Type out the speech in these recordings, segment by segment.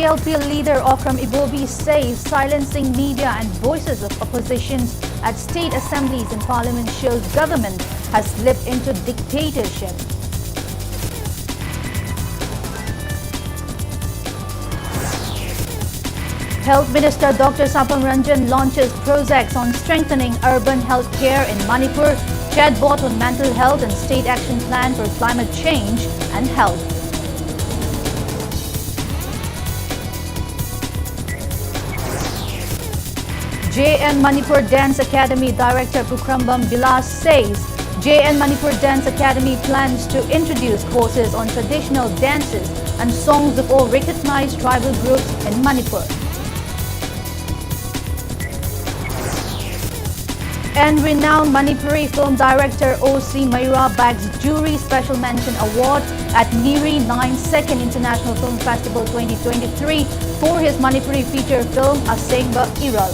CLP leader Okram Ibobi says silencing media and voices of oppositions at state assemblies and parliament shows government has slipped into dictatorship. Health Minister Dr. Sapang Ranjan launches projects on strengthening urban health care in Manipur, chatbot on mental health and state action plan for climate change and health. JN Manipur Dance Academy Director Pukrambam Bilas says JN Manipur Dance Academy plans to introduce courses on traditional dances and songs of all recognized tribal groups in Manipur. And renowned Manipuri film director O.C. Mayura bags Jury Special Mention Award at Niri 9 Second International Film Festival 2023 for his Manipuri feature film Asengba Iral.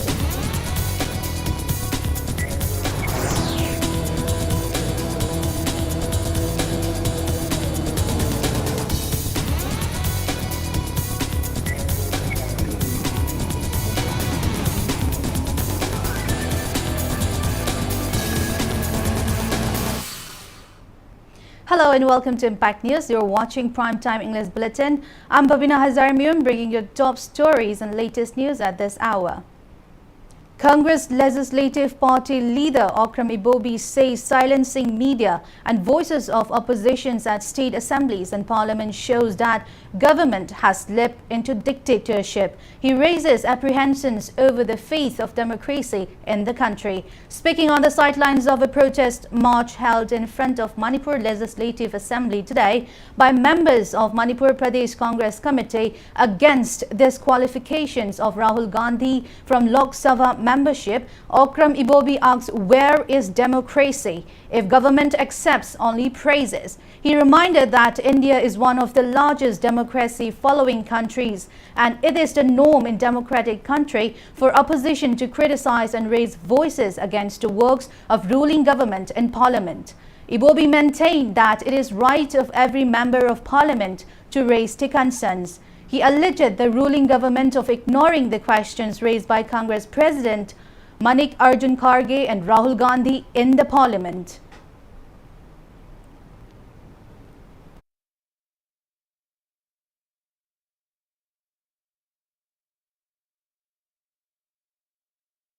Hello and welcome to Impact News. You're watching Primetime English Bulletin. I'm BABINA HAJARIMAYUM bringing you top stories and latest news at this hour. Congress Legislative Party leader Okram Ibobi says silencing media and voices of oppositions at state assemblies and parliament shows that government has slipped into dictatorship. He raises apprehensions over the faith of democracy in the country. Speaking on the sidelines of a protest march held in front of Manipur Legislative Assembly today by members of Manipur Pradesh Congress Committee against disqualifications of Rahul Gandhi from Lok Sabha membership, Okram Ibobi asks, where is democracy if government accepts only praises? He reminded that India is one of the largest democracy-following countries and it is the norm in democratic country for opposition to criticize and raise voices against the works of ruling government in parliament. Ibobi maintained that it is right of every member of parliament to raise their concerns. He alleged the ruling government of ignoring the questions raised by Congress President Mallikarjun Kharge and Rahul Gandhi in the parliament.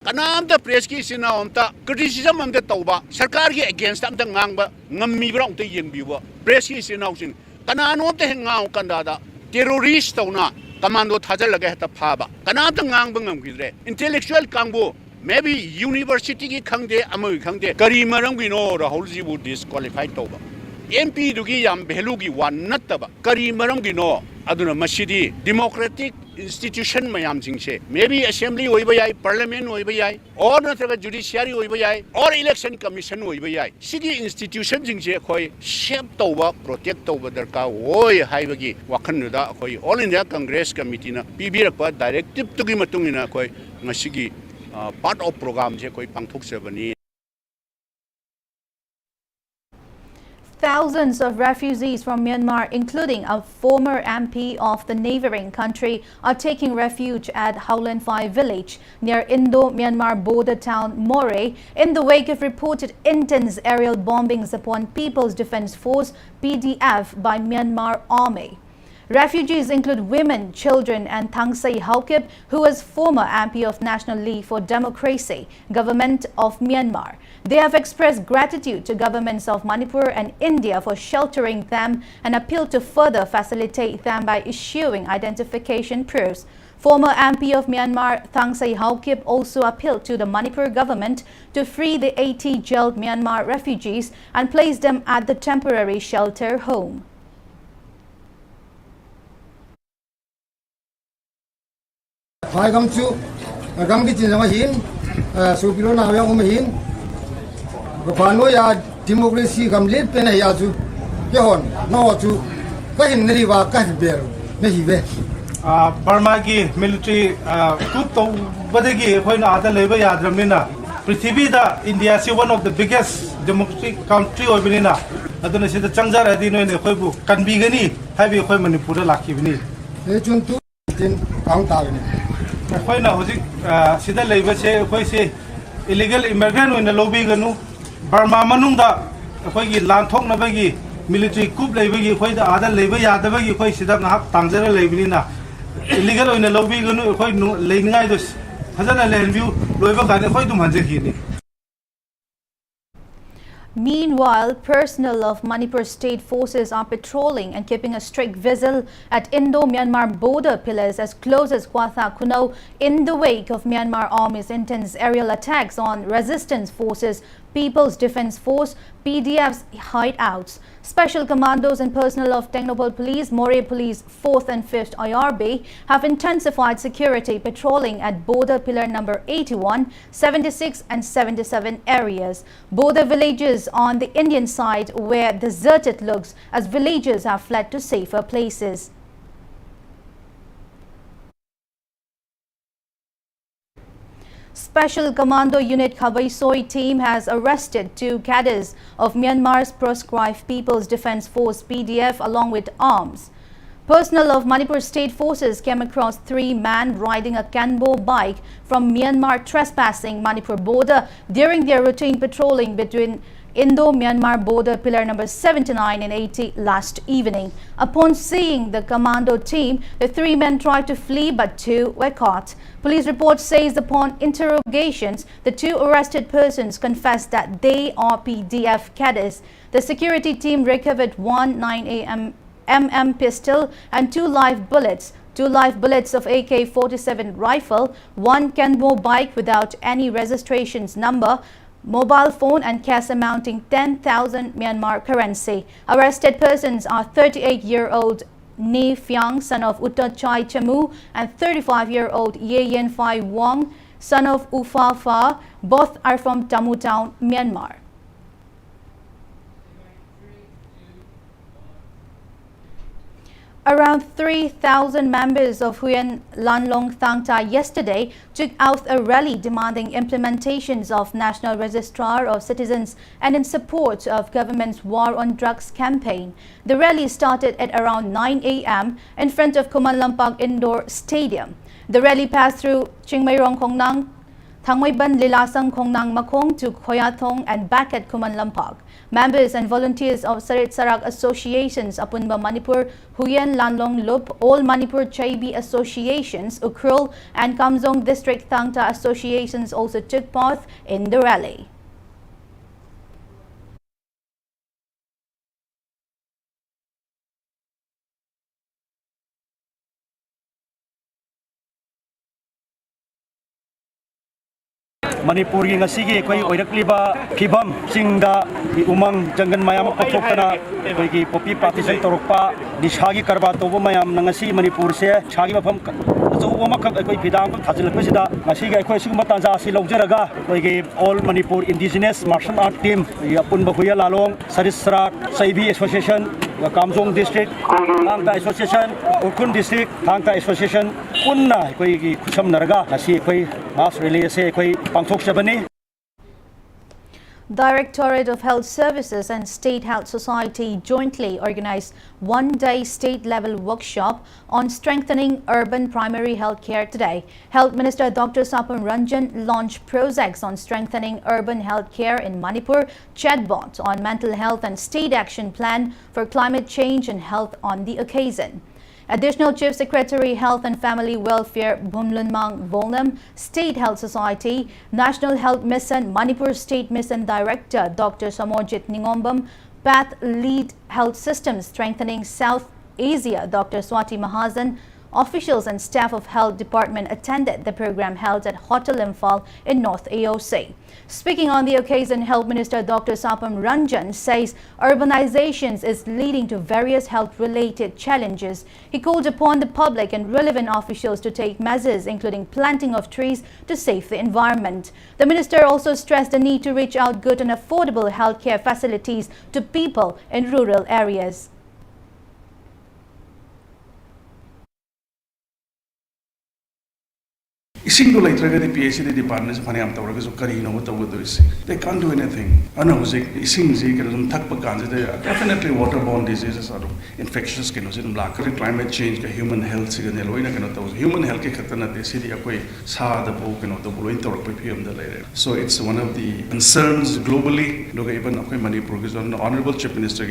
Kanamta press ki sina omta criticism amta tauba sarkar ki against amta ngangba ngammi bra omta yengbiwa press ki sina sin kanano omta hengaw kandada terrorist tauna commando thajal laga heta phaba kanamta ngangba ngamgidre intellectual kangbo maybe university ki khangde amoi khangde kari maram gi no Rahul ji would disqualify tauba MP dugi yam value gi wan nattaba kari maram gi no aduna masidi democratic institution mayam jingse maybe assembly hoiba yai parliament hoiba yai or natraga judiciary hoiba yai or election commission hoiba yai sigi institution jingse khoi shape tauba protect tauba darka hoi haibagi wakhan da khoi all india congress committee na pibirakpa directive tugi matungina khoi ngasigi part of program je khoi pangthok sebani. Thousands of refugees from Myanmar, including a former MP of the neighboring country, are taking refuge at Howland 5 village near Indo-Myanmar border town Moreh in the wake of reported intense aerial bombings upon People's Defence Force (PDF) by Myanmar Army. Refugees include women, children and Thangsay Haokip, who was former MP of National League for Democracy, Government of Myanmar. They have expressed gratitude to governments of Manipur and India for sheltering them and appealed to further facilitate them by issuing identification proofs. Former MP of Myanmar, Thangsay Haokip, also appealed to the Manipur government to free the 80 jailed Myanmar refugees and place them at the temporary shelter home. Hai gam chu gam ki chin ma hin su pilo na ya hin ga pano ya democracy gam le pe na ya chu ye hon no chu ka hin ri wa ka ber me hi ve Burma ki military coup to badegi khoi na ada leba ya dramina prithvi da India is one of the biggest democratic country obinina aduna sida changjar adi no ne khoi bu kan bi gani hai bi khoi Manipur la ki bini e chun tu tin kang ta ni khoi na hoji sida leiba se khoi se illegal immigrant oina lobby ganu Burma manung da khoi gi lan thok na bagi military coup leiba gi khoi da ada leiba ya da bagi khoi sida na tangjara leibini na illegal oina lobby ganu khoi leiningai dos hajana len view loiba ga khoi dum hanje gi ni. Meanwhile, personnel of Manipur state forces are patrolling and keeping a strict vigil at Indo-Myanmar border pillars as close as Kwatha Kuno in the wake of Myanmar Army's intense aerial attacks on resistance forces, People's Defence Force, PDF's hideouts. Special commandos and personnel of Technopol Police, Moreh Police 4th and 5th IRB have intensified security patrolling at border pillar number 81, 76 and 77 areas. Border villages on the Indian side where deserted looks as villagers have fled to safer places. Special Commando Unit Khabaisoi team has arrested 2 cadres of Myanmar's proscribed People's Defence Force PDF along with arms. Personnel of Manipur State Forces came across 3 men riding a Kanbo bike from Myanmar trespassing Manipur border during their routine patrolling between Indo-Myanmar border pillar number 79 and 80 last evening. Upon seeing the commando team, the 3 men tried to flee but 2 were caught. Police report says upon interrogations, the 2 arrested persons confessed that they are PDF cadets. The security team recovered 1 9mm pistol and 2 live bullets. 2 live bullets of AK-47 rifle, 1 Kanbo bike without any registrations number, mobile phone and cash amounting 10,000 Myanmar currency. Arrested persons are 38-year-old Ni Phiang, son of Uttachai Chamu, and 35-year-old Ye Yen Phai Wong, son of Ufa Pha. Both are from Tamu Town, Myanmar. Around 3,000 members of Huyen Lanlong Thangta yesterday took out a rally demanding implementations of National Registrar of Citizens and in support of government's War on Drugs campaign. The rally started at around 9 a.m. in front of Khuman Lampak Indoor Stadium. The rally passed through Chingmairong Khongnang, Thangmoiban Lilasang Khongnang Makong to Khoyathong and back at Khuman Lampak. Members and volunteers of Sarit Sarak associations Apunba Manipur, Huyen Lanlong Lup, All Manipur Chaibi associations, Ukrul and Kamzong District Thangta associations also took part in the rally. Manipur gi ngasi gi koi oirakliba phibam singda umang jangan mayam phoktana koi gi popi partition torokpa dishagi karba tobo mayam ngasi Manipur se chagi bafam ajobo makak koi phidam thajilakpasida ngasi gi koi sigma tanja si logjaraga koi gi all Manipur indigenous martial art team yapun bahuya lalong sarisra saibi association Kamzong district Thangta association Urkun district Thangta association punna koi gi khusam narga ngasi koi mass rally se koi Directorate of Health Services and State Health Society jointly organized one-day state-level workshop on strengthening urban primary health care today. Health Minister Dr. Sapam Ranjan launched projects on strengthening urban health care in Manipur, chatbot on mental health and state action plan for climate change and health on the occasion. Additional Chief Secretary Health and Family Welfare Bumlunmang Volnam, State Health Society, National Health Mission, Manipur State Mission Director Dr. Samorjit Ningombam, Path Lead Health Systems Strengthening South Asia Dr. Swati Mahajan, officials and staff of Health Department attended the program held at Hotel Imphal in North AOC. Speaking on the occasion, Health Minister Dr. Sapam Ranjan says urbanizations is leading to various health-related challenges. He called upon the public and relevant officials to take measures including planting of trees to save the environment. The minister also stressed the need to reach out good and affordable healthcare facilities to people in rural areas. Isi Ising do later the PhD department is Paniam Tawaka Karino, what they can't do anything. I know Ising Zik and Takpakan, definitely waterborne diseases are infectious kinos, black climate change, human health, human health, the city Sa the book and the Bulletin. So it's one of the concerns globally. Look, even Manipur is on the Honorable Chief Minister,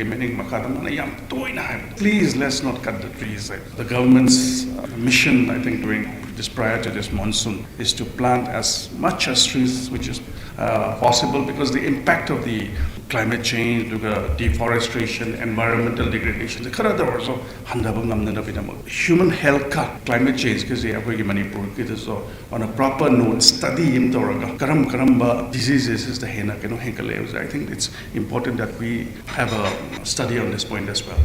please let's not cut the trees. The government's mission, I think, during this prior to this monsoon is to plant as much as trees which is possible, because the impact of the climate change, deforestation, environmental degradation, human health, climate change, because Manipur on a proper note study in Karamba diseases is the I think it's important that we have a study on this point as well.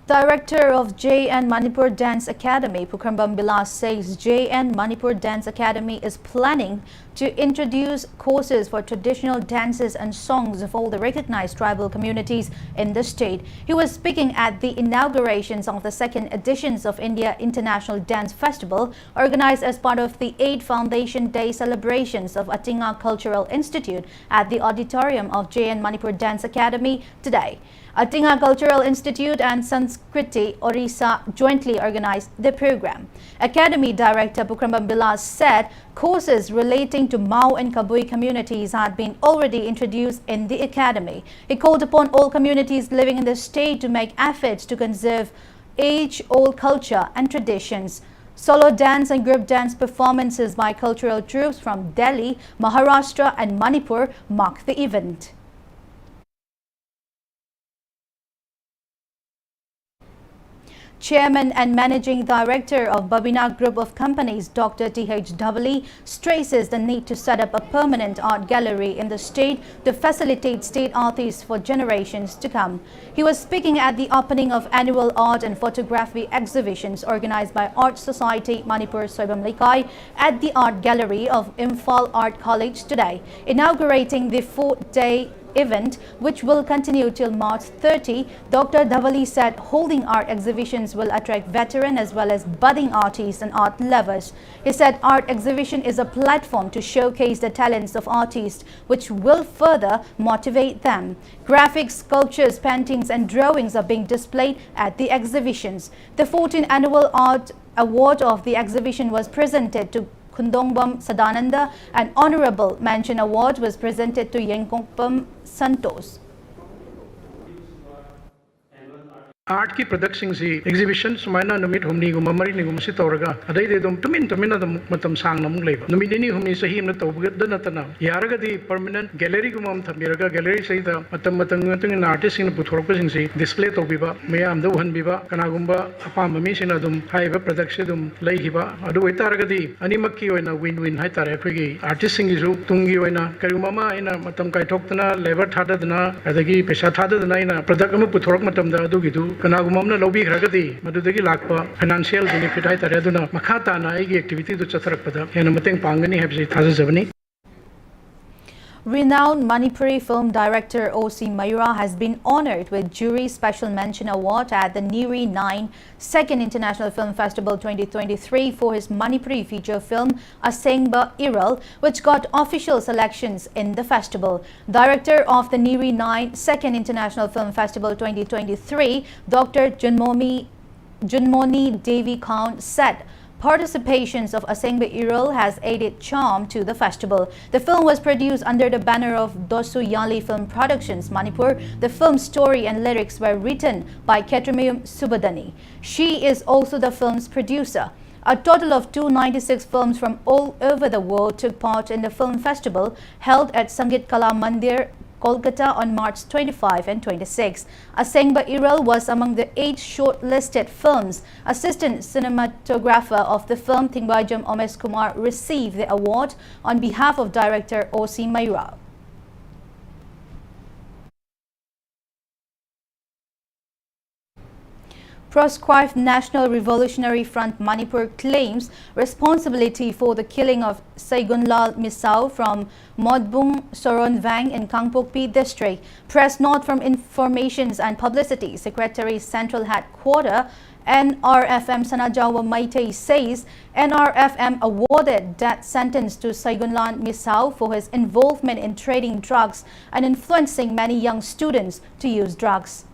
Director of JN Manipur Dance Academy, Pukrambam Bilas, says JN Manipur Dance Academy is planning to introduce courses for traditional dances and songs of all the recognized tribal communities in the state. He was speaking at the inaugurations of the second editions of India International Dance Festival, organized as part of the 8th Foundation Day celebrations of Atinga Cultural Institute at the auditorium of JN Manipur Dance Academy today. Atinga Cultural Institute and Sanskriti Orissa jointly organized the program. Academy Director Pukrambam Bilas said courses relating to Mao and Kabui communities had been already introduced in the academy. He called upon all communities living in the state to make efforts to conserve age-old culture and traditions. Solo dance and group dance performances by cultural troops from Delhi, Maharashtra and Manipur marked the event. Chairman and Managing Director of BABINA Group of Companies, Dr. T.H. Dhavali, stresses the need to set up a permanent art gallery in the state to facilitate state artists for generations to come. He was speaking at the opening of annual art and photography exhibitions organized by Art Society Manipur Soibam Laikai at the Art Gallery of Imphal Art College today, inaugurating the 4-day event, which will continue till March 30. Dr. Dhavali said holding art exhibitions will attract veteran as well as budding artists and art lovers. He said art exhibition is a platform to showcase the talents of artists, which will further motivate them. Graphics, sculptures, paintings and drawings are being displayed at the exhibitions. The 14th annual art award of the exhibition was presented to Kundongbam Sadananda. An honorable mention award was presented to Yengkongpam Santos. Art की products सी exhibition सुमाइना नुमित हुमनी गुम मरी निगुम सि तौरगा अदै दम तुमिन अदम मतम सांग नम लेब नुमित नि हुमनी सही न तौबगद नतना यारगदी परमानेंट गैलरी गुम थमिरगा गैलरी सहित मतम आर्टिस्ट सिंग पुथोरक सिंग सि डिस्प्ले तौबिबा मयाम दो हनबिबा कनागुम्बा अपाम मी सिन अदम हाइबा प्रोडक्ट से दम लैहिबा अदु वैतारगदी अनिमक्की ओइना विन विन हाइ तारे अखोगी आर्टिस्ट सिंग जु तुंगी ओइना करिगुमा मा इना मतम काइथोक्तना लेबर थाददना अदगी पैसा थाददना इना प्रोडक्ट अम पुथोरक मतम दा अदुगिदु कनागुममना लौबी खरगदी मदुदगी लाकपा फाइनेंशियल बेनिफिट हाइ तारे अदुना मखा ताना आइगी एक्टिविटी दु चथरकपदा हेना मतेंग पांगनी हाइबसि थाजजबनी. Renowned Manipuri film director O.C. Mayura has been honored with Jury Special Mention Award at the NIRI 9 Second International Film Festival 2023 for his Manipuri feature film Asengba Iral, which got official selections in the festival. Director of the NIRI 9 Second International Film Festival 2023, Dr. Junmoni Devi Khan said participations of Asengba Iral has added charm to the festival. The film was produced under the banner of Dosu Yali Film Productions, Manipur. The film's story and lyrics were written by HAJARIMAYUM Subadani. She is also the film's producer. A total of 296 films from all over the world took part in the film festival held at Sangeet Kala Mandir, Kolkata on March 25 and 26. Asengba Iral was among the 8 shortlisted films. Assistant cinematographer of the film, Tingbajam Omes Kumar, received the award on behalf of director O.C. Mayura. Proscribed National Revolutionary Front Manipur claims responsibility for the killing of Saigunlal Misau from Modbung Soronvang in Kangpokpi district. Press note from Informations and Publicity Secretary Central Headquarters NRFM Sanajawa Maitei says NRFM awarded death sentence to Saigunlan Misau for his involvement in trading drugs and influencing many young students to use drugs.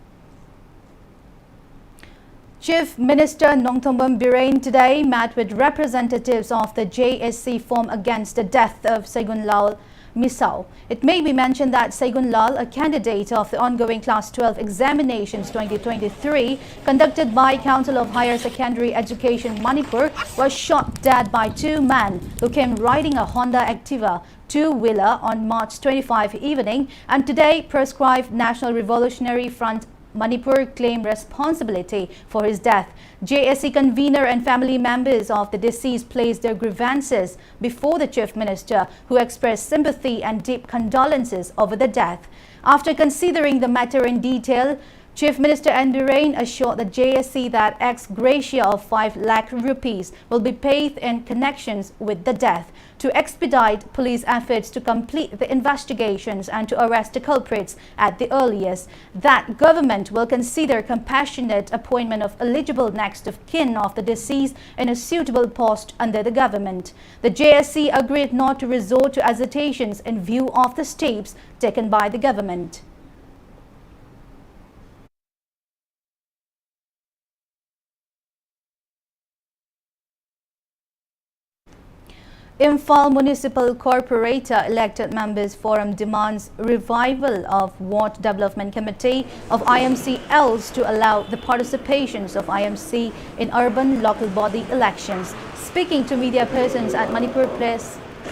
Chief Minister Nongthombam Birain today met with representatives of the JSC formed against the death of Saigunlal Misau. It may be mentioned that Saigunlal, a candidate of the ongoing Class 12 examinations 2023 conducted by Council of Higher Secondary Education Manipur, was shot dead by two men who came riding a Honda Activa two-wheeler on March 25 evening, and today proscribed National Revolutionary Front Manipur claimed responsibility for his death. JSC convener and family members of the deceased placed their grievances before the Chief Minister, who expressed sympathy and deep condolences over the death. After considering the matter in detail, Chief Minister Birain assured the JSC that ex gratia of 5 lakh rupees will be paid in connections with the death to expedite police efforts to complete the investigations and to arrest the culprits at the earliest. That government will consider compassionate appointment of eligible next of kin of the deceased in a suitable post under the government. The JSC agreed not to resort to hesitations in view of the steps taken by the government. Imphal Municipal Corporator elected members forum demands revival of Ward Development Committee of IMC-Ls to allow the participations of IMC in urban local body elections. Speaking to media persons at Manipur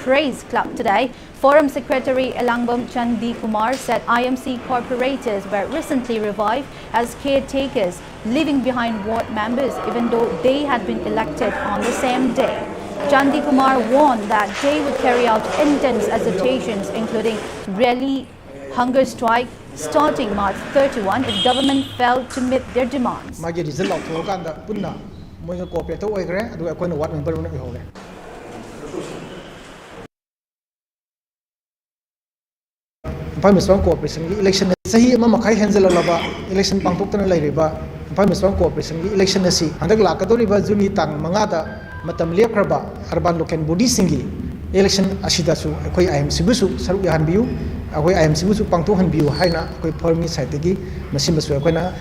Praise Club today, Forum Secretary Elangbam Chandi Kumar said IMC corporators were recently revived as caretakers, leaving behind ward members even though they had been elected on the same day. Chandi Kumar warned that they would carry out intense agitations, including rally, hunger strike, starting March 31 if government failed to meet their demands. Cooperation election sahi ama makai henzela laba election pangtokna lairiba Municipal Cooperation election asi handak lakadoriba juni tang mangada matam lekraba urban local body singi election asida su akoi IMC busu saru yahan biu akoi IMC busu pangtok han biu haina akoi formi side gi masim basu akoina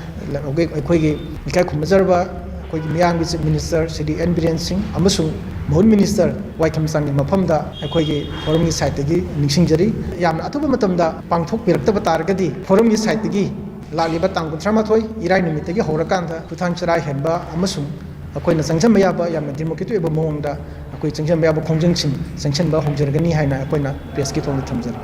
akoi gi ikai khumjarba akoi miyang gi minister city Birain Singh amasung Mohun Minister Waitam Sangi Mapamda akoi forum gi side gi ningsingjari yamna atuba matamda pangthok pirakta targadi forum gi side gi laliba tang 38 irai numit gi horakanda tuthang charai henba amasung akoina sangcham yaba yamna democratic eba mongda akoi sangcham yaba khongjingsin sanction ba hongjargani haina akoina press ki thong thamjar.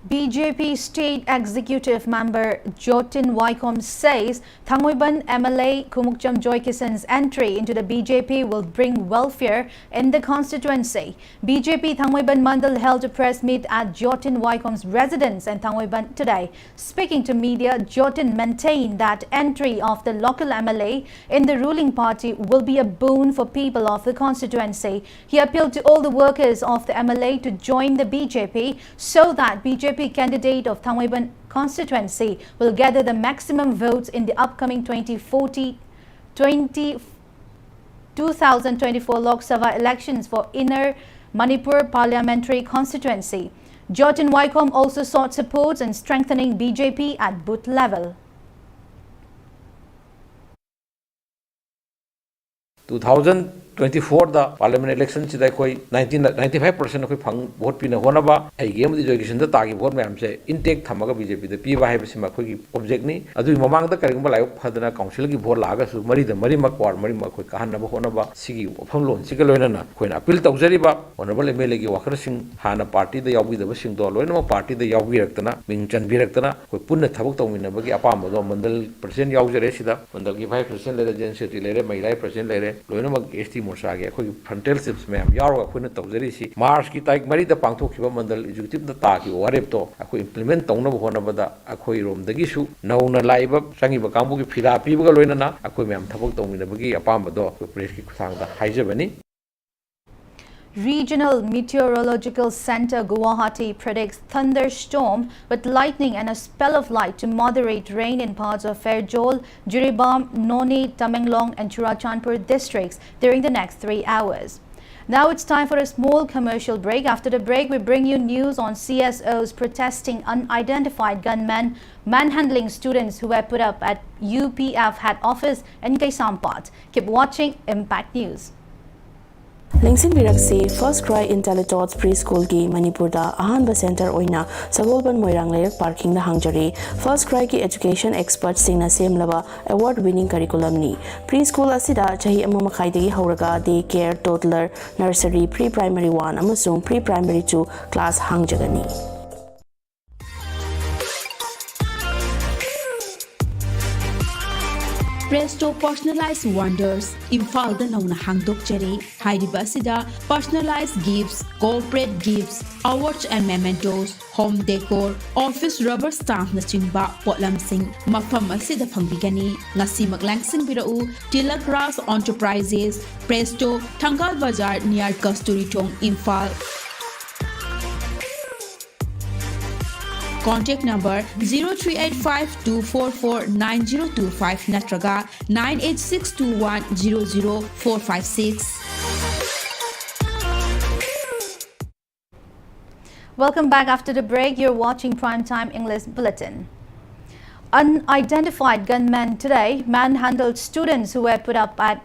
BJP State Executive Member Jotin Waikom says Thangmoiban MLA Kumukcham Joy Kissan's entry into the BJP will bring welfare in the constituency. BJP Thangmoiban Mandal held a press meet at Jotin Waikom's residence in Thangmoiban today. Speaking to media, Jotin maintained that entry of the local MLA in the ruling party will be a boon for people of the constituency. He appealed to all the workers of the MLA to join the BJP so that BJP candidate of Thangmoiban constituency will gather the maximum votes in the upcoming 2024 Lok Sabha elections for Inner Manipur Parliamentary Constituency. Jotin Waikom also sought support in strengthening BJP at booth level. 2024 the parliament election chida koi 95% koi phang vote pina hona ba ai game di joyation da tagi vote mayam se intake thamaga BJP da pi ba hai bisima koi ki object ni adu mamang da karing ba layo phadana council ki vote laga su mari da mari mak war mari mak koi kahan na ba hona ba sigi phang lon siga loina na koi na appeal tawjari ba honorable MLA ki wakar sing hana party da yawgi da ba sing do loina ma party da yawgi raktana ming chan bi raktana koi punna thabuk tawmina ba ki apam do mandal president yawjare sida mandal ki vice president le gen secretary le mailai president le loina ma ST मोर्चागे अखोई frontal sips में हम यारो अखोई तौजरी सी मार्च की तारीख मरी पांथोखिबा मंडल executive the ताकी वारेप तो अखोई इंप्लीमेंट तौनब होनबदा अखोई रोमदगिसु नौना लाइबा संगिबा कांबु की फिरा पीबगा लोइनना अखोई मैम थबक तौमिनबगी अपामबदो प्रेस की खुसांगदा हाइजबनी. Regional Meteorological Center Guwahati predicts thunderstorm with lightning and a spell of light to moderate rain in parts of Fairjol, Jiribam, Noni, Tamenglong and Churachandpur districts during the next 3 hours. Now it's time for a small commercial break. After the break, we bring you news on CSOs protesting unidentified gunmen manhandling students who were put up at UPF head office in Kaisampat. Keep watching Impact News. Lengsin Birakse First Cry Intellidots Preschool ki Manipur da Ahanba Center oina Sagolban Moirang Layrak Parking da Hangjari First Cry ki Education Experts singna semlaba award winning curriculum ni Preschool asida chahi amma makhai dagi hauraga day care toddler nursery pre-primary 1 amasung pre-primary 2 class hangjagani. Presto Personalized Wonders, Imphal da nauna hangdok jare, hairiba asida personalized gifts, corporate gifts, awards and mementos, home decor, office rubber stamp na chingba potlamsing mafam asida phangbigani ngasi maglangsing birau Tilak Ras Enterprises, Presto, Thangal Bazar near Kasturi Tong, Imphal. Contact number 0385-244-9025 natraga 98621-00456. Welcome back after the break. You're watching Primetime English Bulletin. Unidentified gunmen today manhandled students who were put up at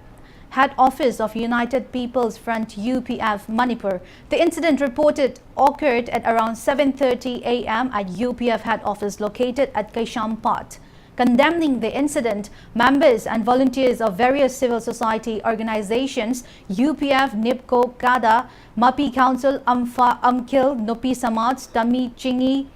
head office of United People's Front UPF Manipur. The incident reported occurred at around 7:30 a.m. at UPF head office located at Kaisampat. Condemning the incident, members and volunteers of various civil society organizations, UPF, NIPCO, KADA, MAPI Council, AMFA, AMKIL, Nopi Samaj, Tami Chingi,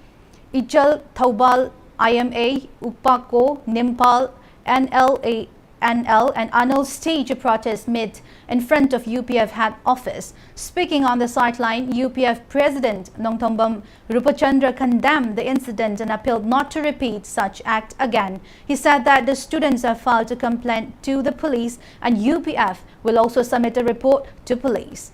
Ichal, Thaubal, IMA, UPACO, Nimpal, NLA, and Anil staged a protest in front of UPF head office. Speaking on the sideline, UPF President Nongthombam Rupachandra condemned the incident and appealed not to repeat such act again. He said that the students have filed a complaint to the police and UPF will also submit a report to police.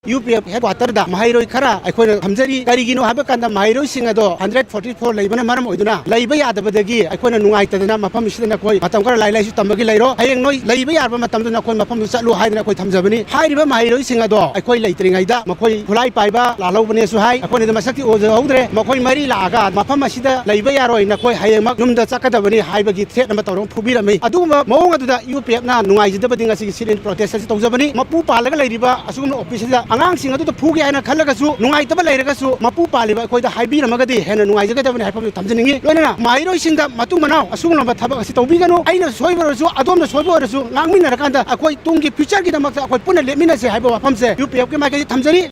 UPF headquarter da mahairoi khara akhoi hamjari karigino haba kanda mahairoi singa do 144 leibana maram oiduna leiba yadabadagi akhoi nungai tadana mafam sidana koi matam kara lai lai su tambagi lairo hayeng noi leiba yarba matam duna koi mafam chatlu haidana koi thamjabani hairiba mahairoi singa do akhoi leitringai da makoi khulai paiba lalobane su hai akhoi da masakti oja hodre makoi mari laaga mafam asida leiba yaroi na koi hayeng mak numda chakadabani haibagi threat na matawrong phubirami aduma mawong aduda UPF na nungai jidabadi ngasi silent protest asi tawjabani mapu palaga leiriba asugum office da angang sing adu phugi haina khallagasu nungai taba leiragasu mapu paliba koi da haibi ramagadi hena nungai jagadabani haipam thamjningi loina mairoi singda matu manau asugulamba thaba asi tawbiganu aina soibarasu adomna soibarasu ngangmina rakanda akoi tungi future gi damakta akoi puna lemina se haiba wafamse UPF ke magai thamjari.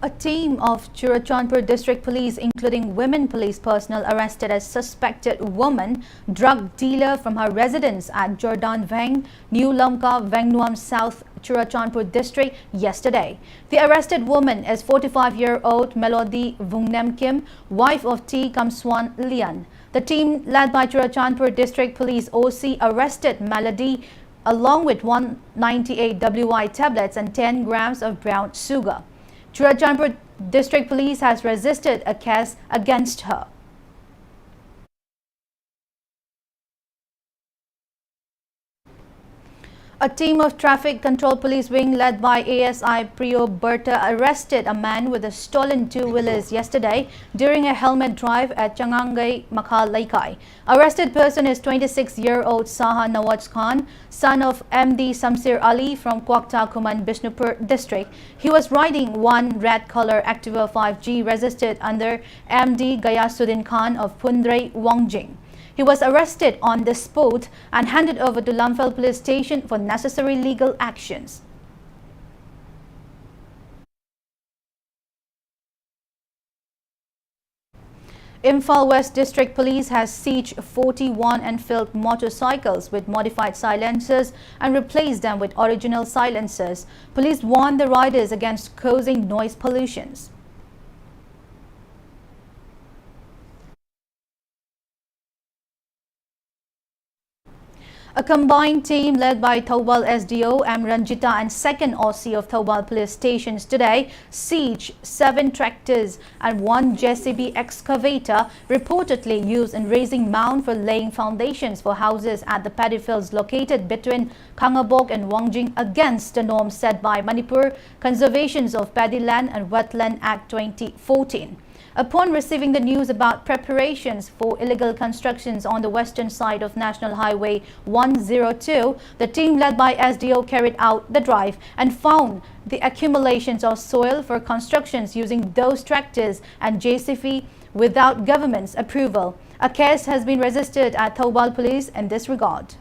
A team of Churachandpur District Police, including women police personnel, arrested a suspected woman drug dealer from her residence at Jordan Veng, New Lamka, Vengnuam South, Churachandpur District yesterday. The arrested woman is 45-year-old Melody Vungnem Kim, wife of T. Kamswan Lian. The team led by Churachandpur District Police OC arrested Melody along with 198 WI tablets and 10 grams of brown sugar. Churachandpur District Police has resisted a case against her. A team of Traffic Control Police Wing led by ASI Priyo Berta arrested a man with a stolen two-wheelers yesterday during a helmet drive at Changangai, Makhal Laikai. Arrested person is 26-year-old Saha Nawaz Khan, son of MD Samsir Ali from Kwakta Kuman, Bishnupur district. He was riding one red-color Activa 5G registered under MD Gayasuddin Khan of Pundrai, Wangjing. He was arrested on the spot and handed over to Lamphel Police Station for necessary legal actions. Imphal West District Police has seized 41 Enfield motorcycles with modified silencers and replaced them with original silencers. Police warned the riders against causing noise pollutions. A combined team led by Thoubal SDO M. Ranjita and 2nd OC of Thoubal police stations today sieged 7 tractors and 1 JCB excavator reportedly used in raising mound for laying foundations for houses at the paddy fields located between Kangabok and Wangjing against the norms set by Manipur Conservation of Paddy Land and Wetland Act 2014. Upon receiving the news about preparations for illegal constructions on the western side of National Highway 102, the team led by SDO carried out the drive and found the accumulations of soil for constructions using those tractors and JCB without government's approval. A case has been registered at Thoubal Police in this regard.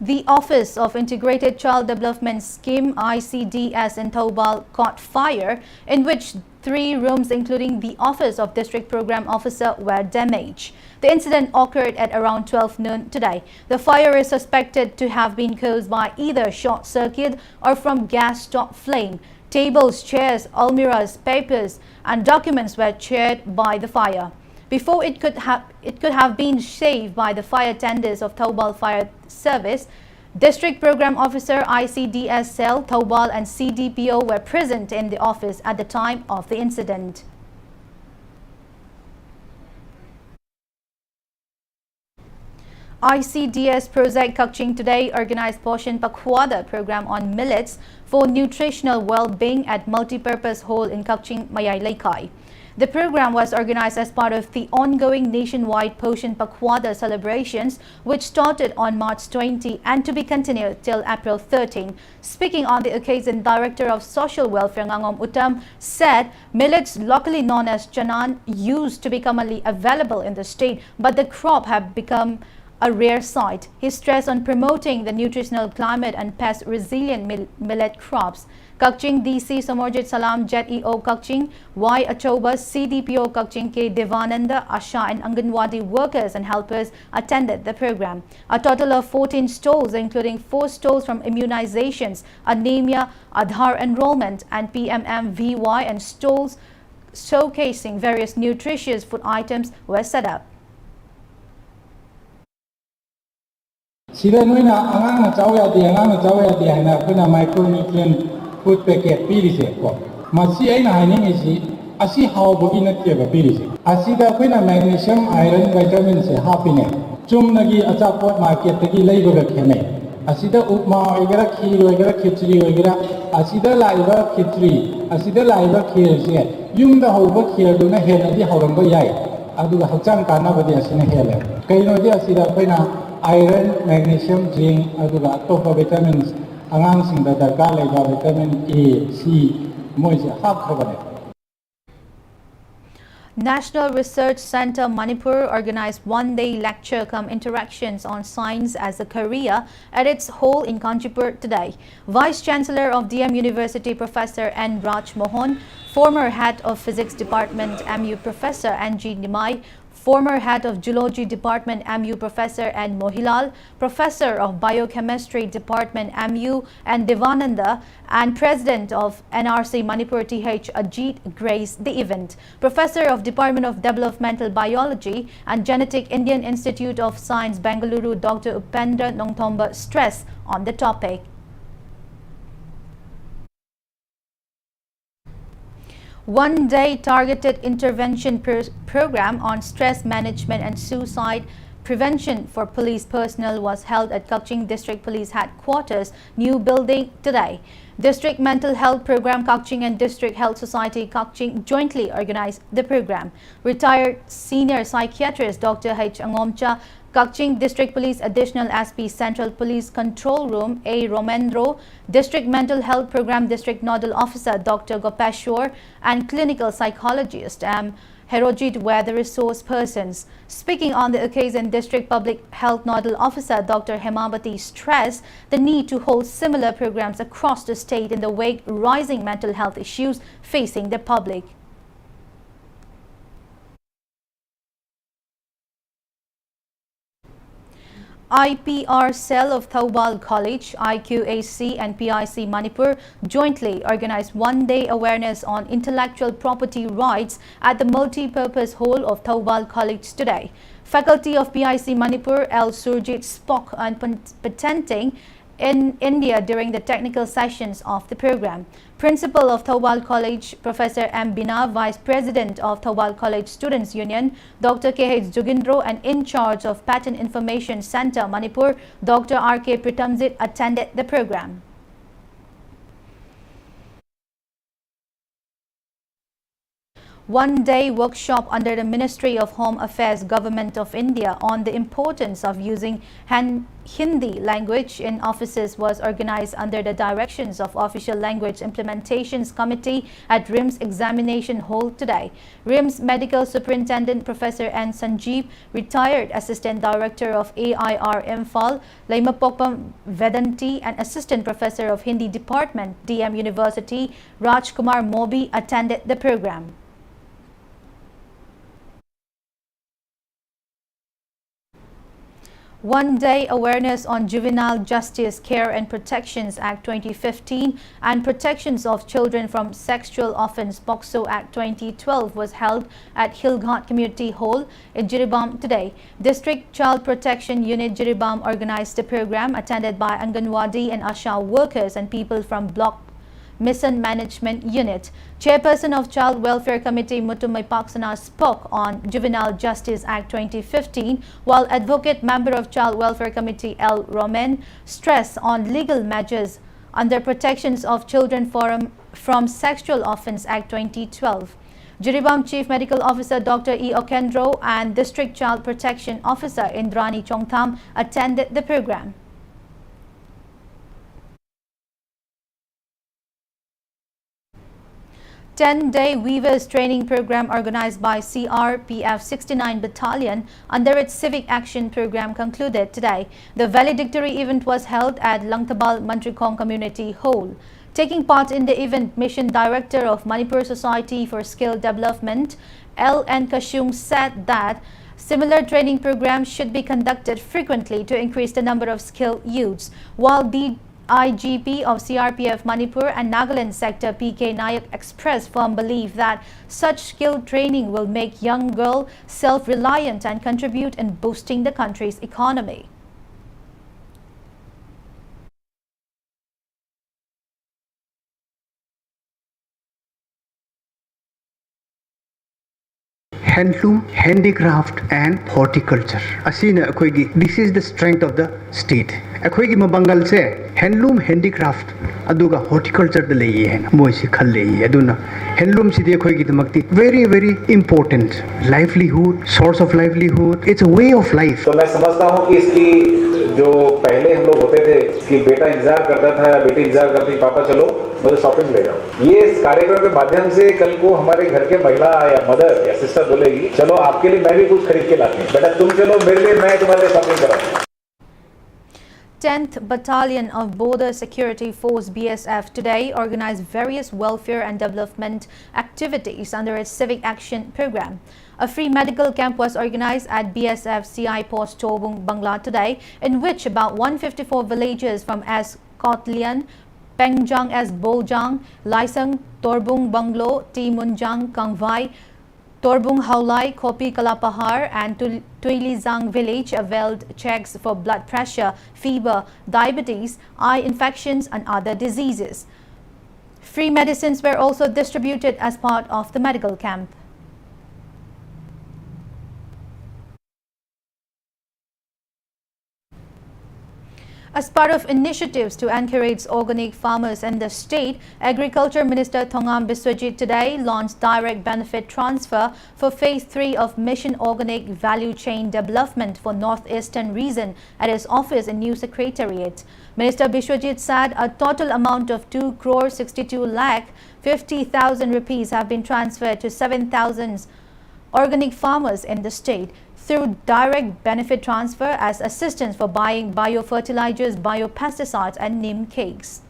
The Office of Integrated Child Development Scheme ICDS in Thoubal caught fire, in which 3 rooms including the Office of District Program Officer were damaged. The incident occurred at around 12 noon today. The fire is suspected to have been caused by either short circuit or from gas stop flame. Tables, chairs, almirahs, papers and documents were charred by the fire. Before it could have been saved by the fire tenders of Thoubal Fire Service. District Program Officer ICDS Cell, Thoubal and CDPO were present in the office at the time of the incident. ICDS Project Kakching today organized Poshan Pakhwada program on millets for nutritional well-being at Multipurpose Hall in Kakching, Mayay Laikai. The program was organized as part of the ongoing nationwide Poshan Pakhwada celebrations, which started on March 20 and to be continued till April 13. Speaking on the occasion, Director of Social Welfare Ngangom Uttam said millets, locally known as chanan, used to be commonly available in the state, but the crop have become a rare sight. He stressed on promoting the nutritional climate and pest-resilient millet crops. Kakching DC Samorjit Salam Jet EO Kakching, Y Achoba CDPO Kakching K Devananda, Asha and Anganwadi workers and helpers attended the program. A total of 14 stalls, including 4 stalls from immunizations, anemia, Aadhaar enrollment and PMMVY, and stalls showcasing various nutritious food items were set up. Sida noina angang na chaw ya di haina kuna micronutrient food packet pirise ko masi aina hainin isi asi how bogi na tiba pirise asida kuna magnesium iron vitamin se hapine chumnagi achapot market tagi leiba ga khene asida upma egara khir egara khichdi egara asida laiba khichdi asida laiba khir se yumda hoba khir do na hena di hawramba yai aduga hachang kana badi asina hele kaino di asida kuna iron, magnesium, zinc, aduga atopa vitamins, angang sing da darkar laiba vitamin A, C, moise hab khabane. National Research Centre Manipur organized one-day lecture cum interactions on science as a career at its hall in Kanchipur today. Vice-Chancellor of DM University Professor N. Raj Mohan, former head of Physics Department MU Professor N.G. Nimai, former head of Geology Department MU Professor N. Mohilal, Professor of Biochemistry Department MU and Devananda, and President of NRC Manipur TH Ajit graced the event. Professor of Department of Developmental Biology and Genetic Indian Institute of Science Bengaluru Dr. Upendra Nongthomba stressed on the topic. One-day targeted intervention program on stress management and suicide prevention for police personnel was held at Kakching District Police Headquarters, new building today. District Mental Health Program Kakching and District Health Society Kakching jointly organized the program. Retired senior psychiatrist Dr. H. Angomcha, Kakching District Police Additional SP Central Police Control Room A. Romendro, District Mental Health Program District Nodal Officer Dr. Gopeshwar and Clinical Psychologist M. Herojit were the resource persons. Speaking on the occasion, District Public Health Nodal Officer Dr. Hemabati stressed the need to hold similar programs across the state in the wake of rising mental health issues facing the public. IPR cell of Thoubal College, IQAC and PIC Manipur jointly organized one-day awareness on intellectual property rights at the multi-purpose hall of Thoubal College today. Faculty of PIC Manipur L. Surjit spoke on patenting in India during the technical sessions of the program. Principal of Thoubal College, Professor M. Bina, Vice President of Thoubal College Students Union, Dr. K.H. Jugindro, and in charge of Patent Information Center, Manipur, Dr. R.K. Pritamjit attended the program. One-day workshop under the Ministry of Home Affairs, Government of India on the importance of using Hindi language in offices was organized under the directions of Official Language Implementations Committee at RIMS Examination Hall today. RIMS Medical Superintendent Professor N. Sanjeev, Retired Assistant Director of AIR Imphal, Laimapokpam Vedanti, and Assistant Professor of Hindi Department, DM University, Rajkumar Mobi attended the program. One-day awareness on Juvenile Justice Care and Protections Act 2015 and Protections of Children from Sexual Offence POCSO Act 2012 was held at Hillghat Community Hall in Jiribam today. District Child Protection Unit Jiribam organized the program, attended by Anganwadi and Asha workers and people from Block Mission Management Unit. Chairperson of Child Welfare Committee Mutumai Paksana spoke on Juvenile Justice Act 2015, while Advocate Member of Child Welfare Committee L. Roman stressed on legal measures under Protections of Children from Sexual Offence Act 2012. Jiribam Chief Medical Officer Dr. E. Okendro and District Child Protection Officer Indrani Chongtham attended the program. Ten-day Weavers Training Program organized by CRPF 69 Battalion under its Civic Action Program concluded today. The valedictory event was held at Langtabal Mantrikong Community Hall. Taking part in the event, Mission Director of Manipur Society for Skill Development, L. N. Kashung, said that similar training programs should be conducted frequently to increase the number of skilled youths, while the IGP of CRPF Manipur and Nagaland sector PK Nayak expressed firm belief that such skill training will make young girls self-reliant and contribute in boosting the country's economy. Handloom, handicraft and horticulture. Asina akoigi, this is the strength of the state. Akoigi mabangal se handloom, handicraft aduga horticulture de leye hai moisi khal leye aduna handloom sidi akoigi damakti very important livelihood, source of livelihood. It's a way of life. तो मैं समझता हूँ कि इसकी जो पहले हम लोग होते थे कि बेटा इंतजार करता था या बेटी इंतजार करती थी पापा चलो मुझे शॉपिंग ले जाओ, ये इस कार्यक्रम के माध्यम से कल को हमारे घर के महिला या मदर या सिस्टर बोलेगी चलो आपके लिए मैं भी कुछ खरीद के लाती हूँ, बेटा तुम चलो मेरे लिए मैं तुम्हारे लिए shopping कराऊँ. 10th Battalion of Border Security Force BSF today organized various welfare and development activities under its Civic Action Program. A free medical camp was organized at BSF CI Post Tobung, Bangla today, in which about 154 villagers from as Kotlian, Pengjang as Boljang, Laisang, Torbung Banglo, Timunjang, Kangvai, Torbung Haulai, Kopi Kalapahar and Tuilizang village availed checks for blood pressure, fever, diabetes, eye infections and other diseases. Free medicines were also distributed as part of the medical camp. As part of initiatives to encourage organic farmers in the state, Agriculture Minister Thongam Biswajit today launched direct benefit transfer for Phase 3 of Mission Organic Value Chain Development for Northeastern Region at his office in New Secretariat. Minister Biswajit said a total amount of 2,62,50,000 rupees have been transferred to 7,000 organic farmers in the state through direct benefit transfer as assistance for buying biofertilizers, biopesticides and neem cakes.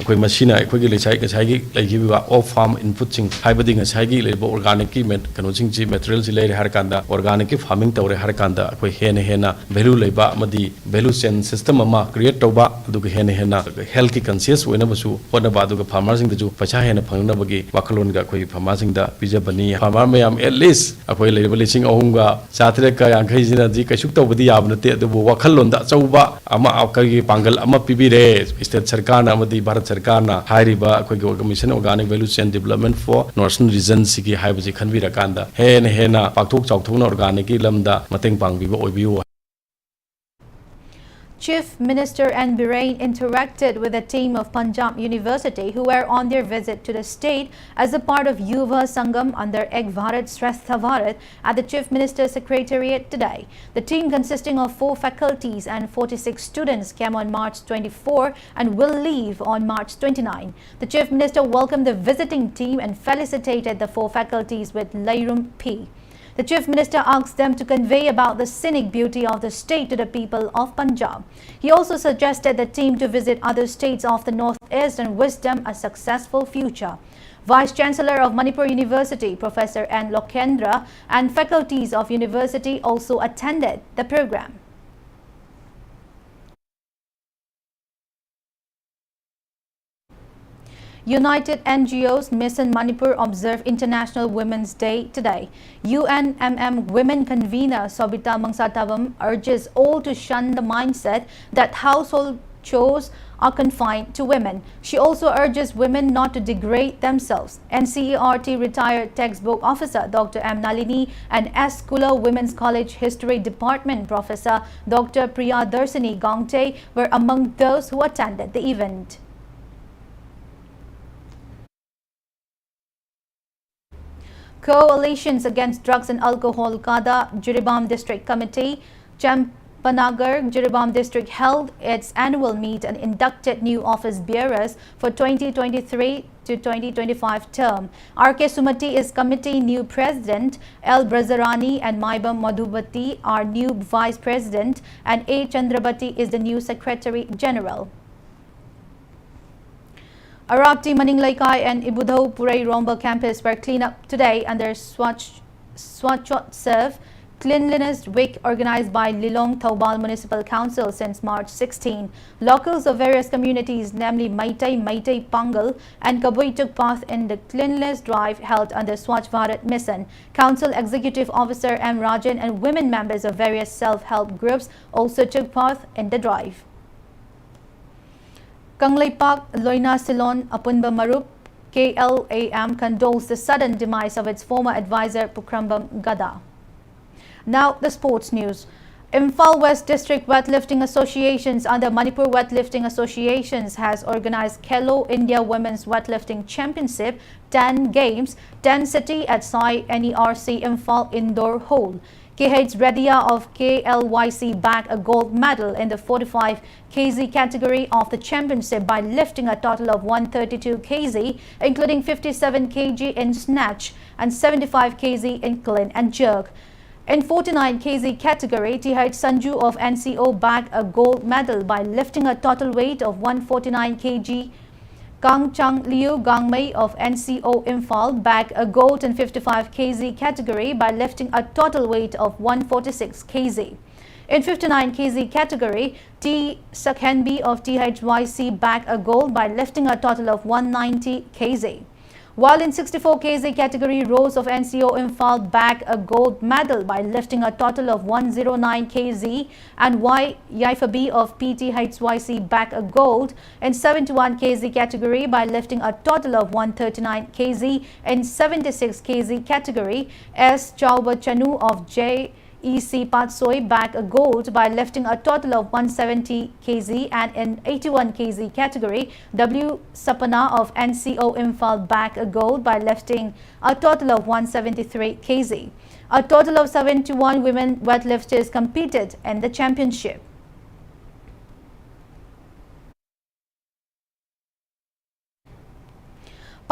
ꯑꯩꯈꯣꯏ ꯃꯁꯤꯅ ꯑꯩꯈꯣꯏꯒꯤ ꯉꯁꯥꯏꯒꯤ ꯂꯩꯈꯤꯕ of farm ꯏꯟꯄꯨꯠꯁꯤꯡ ꯍꯥꯏꯕꯗꯤ ꯉꯁꯥꯏꯒꯤ ꯂꯩꯔꯤꯕ ꯑꯣꯔꯒꯥꯅꯤꯛꯀꯤ ꯀꯩꯅꯣꯁꯤꯡꯁꯤ ꯃꯦꯇꯔꯤꯌꯦꯜꯁꯤ ꯂꯩꯔꯦ ꯍꯥꯏꯔꯀꯥꯟꯗ ꯑꯣꯔꯒꯥꯅꯤꯛꯀꯤ ꯐꯥꯔꯃꯤꯡ ꯇꯧꯔꯦ ꯍꯥꯏꯔꯀꯥꯟꯗ ꯑꯩꯈꯣꯏ ꯍꯦꯟꯅ ꯚꯦꯂꯨ ꯂꯩꯕ ꯑꯃꯗꯤ ꯚꯦꯂꯨ ꯆꯦꯟ ꯁꯤꯁꯇꯝ ꯑꯃ ꯀ꯭रिꯌꯦꯠ ꯇꯧꯕ ꯑꯗꯨꯒ ꯍꯦꯟꯅ ꯍꯦꯜꯊꯀꯤ ꯀꯟꯁꯤꯌꯁ ꯑꯣꯏꯅꯕꯁꯨ ꯍꯣꯠꯅꯕ ꯑꯗꯨꯒ ꯐꯥꯔꯃꯔꯁꯤꯡꯗꯁꯨ ꯄꯩꯁꯥ ꯍꯦꯟꯅ ꯐꯪꯅꯕꯒꯤ ꯋꯥꯈꯜꯂꯣꯟꯒ ꯑꯩꯈꯣꯏ ꯐꯥꯔꯃꯔꯁꯤꯡꯗ ꯄꯤꯖꯕꯅꯤ ꯐꯥꯔꯃꯔ ꯃꯌꯥꯝ ꯑꯦꯠ ꯂꯤꯁ ꯑꯩꯈꯣꯏ ꯂꯩꯔꯤꯕ 3,350ꯁꯤꯅꯗꯤ ꯀꯩꯁꯨ ꯇꯧꯕꯗꯤ ꯌꯥꯕ ꯅꯠꯇꯦ ꯑꯗꯨꯕꯨ ꯋꯥꯈꯜꯂꯣꯟꯗ ꯑꯆꯧꯕ ꯑꯃ ꯑꯩꯈꯣꯏꯒꯤ ꯄꯥꯡꯒꯜ ꯑꯃ ꯄꯤꯕꯤꯔꯦ ꯁ꯭ꯇꯦꯠ ꯁꯔꯀꯥꯔꯅ ꯑꯃꯗꯤ ꯚꯥꯔꯠ ꯁꯔꯀꯥꯔꯅ ꯍꯥꯏꯔꯤꯕ ꯑꯩꯈꯣꯏꯒꯤ ꯃꯤꯁꯟ ꯑꯣꯔꯒꯥꯅꯤꯛ ꯚꯦꯂꯨ ꯆꯦꯟ ꯗꯤꯕꯦꯂꯞꯃꯦꯟꯠ ꯐꯣꯔ ꯅꯣꯔꯊꯟ ꯔꯤꯖꯟꯁꯤꯒꯤ ꯍꯥꯏꯕꯁꯤ ꯈꯟꯕꯤꯔꯀꯥꯟꯗ ꯍꯦꯟꯅ ꯄꯥꯛꯊꯣꯛ ꯆꯥꯎꯊꯣꯛꯅ ꯑꯣꯔꯒꯥꯅꯤꯛꯀꯤ ꯂꯝꯗ ꯃꯇꯦꯡ ꯄꯥꯡꯕꯤꯕ ꯑꯣꯏꯕꯤꯌꯨ. Chief Minister N. Biren interacted with a team of Punjab University who were on their visit to the state as a part of Yuva Sangam under Ek Bharat Shrestha Bharat at the Chief Minister's Secretariat today. The team, consisting of 4 faculties and 46 students, came on March 24 and will leave on March 29. The Chief Minister welcomed the visiting team and felicitated the 4 faculties with Lairum P. The Chief Minister asked them to convey about the scenic beauty of the state to the people of Punjab. He also suggested the team to visit other states of the northeast and wish them a successful future. Vice Chancellor of Manipur University, Professor N. Lokendra, and faculties of university also attended the program. United NGOs Mission Manipur observe International Women's Day today. UNMM Women Convener Sobita Mangsatabam urges all to shun the mindset that household chores are confined to women. She also urges women not to degrade themselves. NCERT retired textbook officer Dr. M. Nalini and S. Kula Women's College History Department Professor Dr. Priya Darsani Gangte were among those who attended the event. Coalitions Against Drugs and Alcohol Kada Jiribam District Committee Champanagar Jiribam District held its annual meet and inducted new office bearers for 2023 to 2025 term. R.K. Sumati is committee new president, L. Brazarani and Maibam Madhubati are new vice president, and A. Chandrabati is the new secretary general. Arabti Maninglaikai and Ibudho Purai Romba campus were cleaned up today under Swachotsav Cleanliness Week organized by Lilong Taubal Municipal Council since March 16. Locals of various communities, namely Maitai Pangal and Kabui, took part in the cleanliness drive held under Swachh Bharat Mission. Council Executive Officer M. Rajan and women members of various self-help groups also took part in the drive. Kanglaipak Loina Silon Apunba Marup KLAM condoles the sudden demise of its former advisor Pukrambam Gada. Now the sports news. Imphal West District Weightlifting Associations under Manipur Weightlifting Associations has organized Khelo India Women's Weightlifting Championship 10 Games, 10 City at Sai NERC Imphal Indoor Hall. KH Reddia of KLYC bagged a gold medal in the 45 kg category of the championship by lifting a total of 132 kg, including 57 kg in snatch and 75 kg in clean and jerk. In 49 kg category, TH Sanju of NCO bagged a gold medal by lifting a total weight of 149 kg. Kang Chang Liu Gangmei of NCO Imphal bagged a gold in 55 kg category by lifting a total weight of 146 kg. In 59 kg category, T Sakhenbi of THYC bagged a gold by lifting a total of 190 kg. While in 64 kg category, Rose of NCO Imphal bagged a gold medal by lifting a total of 109 kg, and Y Yaifabi of PTHYC bagged a gold in 71 kg category by lifting a total of 139 kg. In 76 kg category, S Chauba Chanu of JEC Patsoi bagged a gold by lifting a total of 170 kg, and in 81 kg category, W Sapana of NCO Imphal bagged a gold by lifting a total of 173 kg. A total of 71 women weightlifters competed in the championship.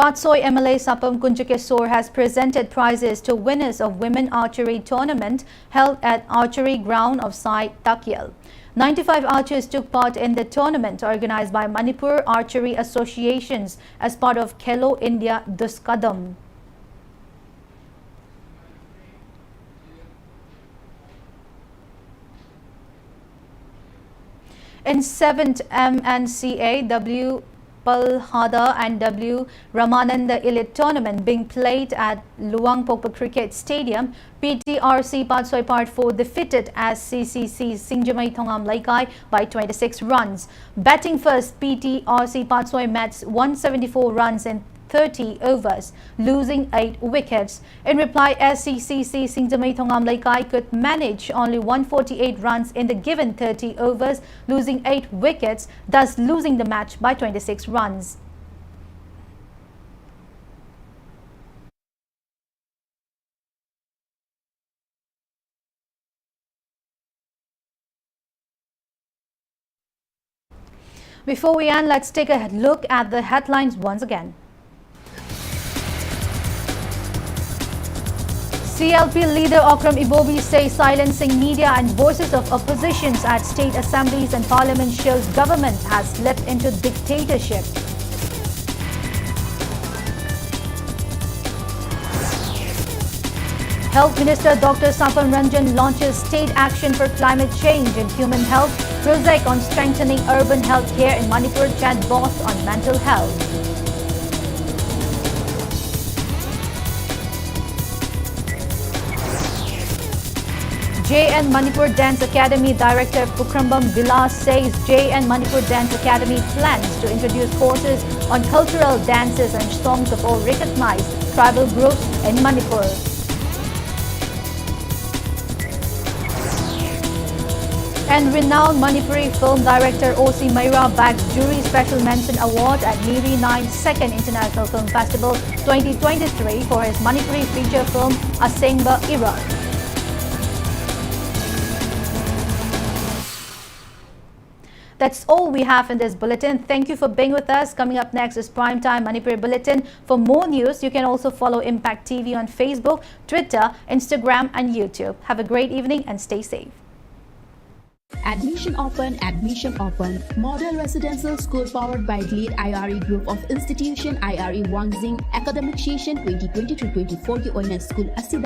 Patsoi MLA Sapam Kunchakesor has presented prizes to winners of Women Archery Tournament held at Archery Ground of site Takyal. 95 archers took part in the tournament organized by Manipur Archery Associations as part of Khelo India Duskadam. In 7th MNCA, W. Palhada and W. Ramananda Elite Tournament being played at Luangpopa Cricket Stadium, PTRC Patsoi Part 4 defeated SCCC Singjamay Thongam Laikai by 26 runs. Batting first, PTRC Patsoi met 174 runs in 30 overs, losing 8 wickets. In reply, SCCC Singjamay Thongam Laikai could manage only 148 runs in the given 30 overs, losing 8 wickets, thus losing the match by 26 runs. Before we end, let's take a look at the headlines once again. CLP leader Okram Ibobi says silencing media and voices of oppositions at state assemblies and parliament shows government has slipped into dictatorship. Health Minister Dr. Sapan Ranjan launches state action for climate change and human health project on strengthening urban health care in Manipur. Chat boss on mental health. JN Manipur Dance Academy Director Pukrambam Vilas says JN Manipur Dance Academy plans to introduce courses on cultural dances and songs of all recognized tribal groups in Manipur. And renowned Manipuri film director O.C. Maira bags Jury Special Mention Award at Niri 9th 2nd International Film Festival 2023 for his Manipuri feature film Asengba Ira. That's all we have in this bulletin. Thank you for being with us. Coming up next is Primetime Manipur Bulletin. For more news, you can also follow Impact TV on Facebook, Twitter, Instagram and YouTube. Have a great evening and stay safe. Admission open. Model residential school powered by lead IRE group of institution IRE Wangzing academic session 2022-24 ki oina school asida